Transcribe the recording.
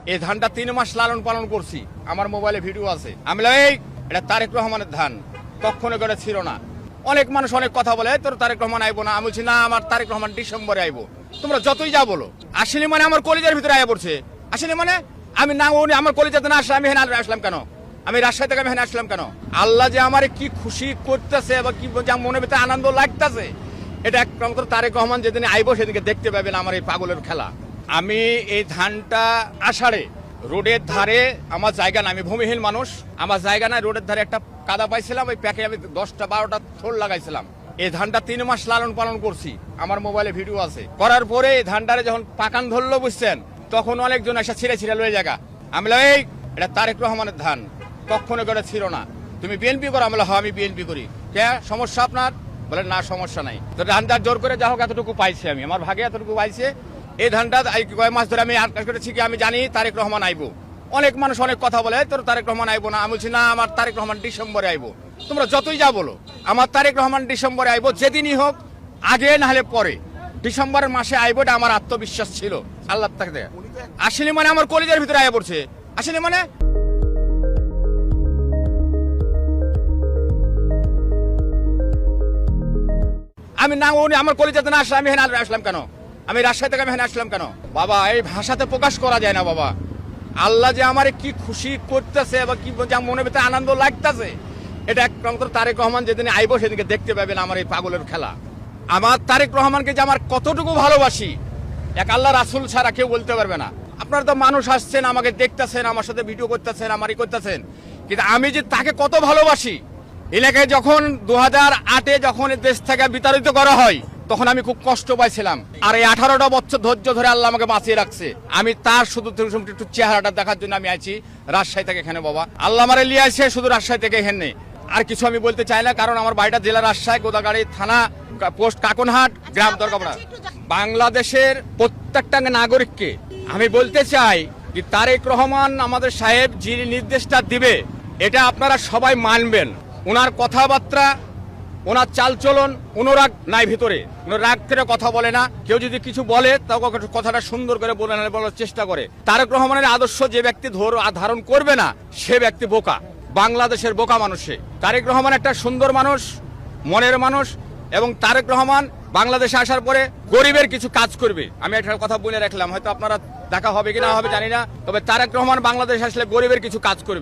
এই ধানটা 3 মাস লালন পালন করছি, আমার মোবাইলে ভিডিও আছে। আমি এটা তারেক রহমানের ধান, কখনো করে ছিল না। অনেক মানুষ অনেক কথা বলে, তোর তারেক রহমান আইবো না। আমি বলছি না, আমার তারেক রহমান ডিসেম্বরে আইবো। তোমরা যতই যা বলো, আসলে মানে আমার কলিজার ভিতরে আয়া পড়ছে। আসলে মানে আমি না, উনি আমার কলিজাতে না আসলে আমি এখানে আসলাম কেন? আমি রাজশাহী থেকে আমি এখানে আসলাম কেন? আল্লাহ যে আমার কি খুশি করতেছে বা কি মনে ভিতরে আনন্দ লাগতেছে, এটা একমাত্র তারেক রহমান যেদিন আইবো সেদিনকে দেখতে পাবেন আমার এই পাগলের খেলা। আমি এই ধানটা আষাঢ়ে রোডের ধারে, আমার জায়গা না, আমি ভূমিহীন মানুষ, আমার জায়গা নাই, রোডের ধারে একটা কাদা পাইছিলাম, ওই প্যাকে আমি 10-12টা থোল লাগাইছিলাম। এই ধানটা 3 মাস লালন পালন করছি, আমার মোবাইলে ভিডিও আছে। করার পরে এই ধানটারে যখন পাকান ধরলো বুঝছেন, তখন অনেকজন এসে ছিঁড়ে লয়ে জায়গা। আমি এটা তারেক রহমানের ধান, কখনো করে ছিল না। তুমি বিএনপি করো? আমি হ্যাঁ আমি বিএনপি করি। কে সমস্যা আপনার? বলে না সমস্যা নাই। তো ধানটা জোর করে যা হোক এতটুকু পাইছি, আমি আমার ভাগে এতটুকু পাইছে। এই ধানটা কয়েক মাস ধরে আমি আটকাশ করেছি কি আমি জানি তারেক রহমান আইবো। অনেক মানুষ অনেক কথা বলে, তোর তারেক রহমান আইবো না। আমি বলছি না, আমার তারেক রহমান ডিসেম্বরে আইবো। তোমরা যতই যা বলো, আমার তারেক রহমান ডিসেম্বরে আইবো, যেদিনই হোক, আগে নাহলে পরে, ডিসেম্বরের মাসে আইবো, এটা আমার আত্মবিশ্বাস ছিল। আল্লাহ তাকে আসলে মানে আমার কলেজের ভিতরে আয়া পড়ছে। আসলে মানে আমি না, উনি আমার কলেজেতে না আসলে আমি এখানে আসলাম কেন? আমি রাজশাহী থেকে আমি এখানে আসলাম কেন? বাবা, এই ভাষাতে প্রকাশ করা যায় না বাবা। আল্লাহ যে আমার কি খুশি করতেছে বা কি মনে ভিতরে আনন্দ লাগতেছে, এটা একমাত্র তারেক রহমান যেদিন আইবো সেদিনকে দেখতে পাবেন আমার এই পাগলের খেলা। আমার তারেক রহমানকে যে আমার কতটুকু ভালোবাসি, এক আল্লাহ রাসূল ছাড়া কেউ বলতে পারবে না। আপনারা তো মানুষ আসছেন, আমাকে দেখতেছেন, আমার সাথে ভিডিও করতেছেন, আমারই করতেছেন, কিন্তু আমি যে তাকে কত ভালোবাসি। এলাকায় যখন 2008-এ যখন দেশ থেকে বিতাড়িত করা হয়, তখন আমি খুব কষ্ট পাইছিলাম। আর এই 18টা বছর ধৈর্য ধরে আল্লাহ আমাকে বাঁচিয়ে রাখছে। আমি তার শুধু একটু চেহারাটা দেখার জন্য আমি আছি রাজশাহী থেকে এখানে। বাবা, আল্লাহ আমারে লিয়ে আসছে শুধু রাজশাহী থেকে এখানে। আর কিছু আমি বলতে চাই না, কারণ আমার বাড়িটা জেলা রাজশাহী, গোদাগাড়ি থানা, পোস্ট কাকনহাট, গ্রাম দরগাপাড়া। বাংলাদেশের প্রত্যেকটা নাগরিককে আমি বলতে চাই যে তারেক রহমান আমাদের সাহেব যিনি নির্দেশটা দিবে, এটা আপনারা সবাই মানবেন। ওনার কথাবার্তা, ওনার চালচলন, অনুরাগ নাই ভিতরে, রাগ করে কথা বলে না। কেউ যদি কিছু বলে তাও কথাটা সুন্দর করে বলার চেষ্টা করে। তারেক রহমানের আদর্শ যে ব্যক্তি ধারণ করবে না, সে ব্যক্তি বোকা, বাংলাদেশের বোকা মানুষে। তারেক রহমান একটা সুন্দর মানুষ, মনের মানুষ, এবং তারেক রহমান বাংলাদেশে আসার পরে গরিবের কিছু কাজ করবে। আমি একটা কথা বলে রাখলাম, হয়তো আপনারা দেখা হবে কিনা হবে জানি না, তবে তারেক রহমান বাংলাদেশে আসলে গরিবের কিছু কাজ করবে।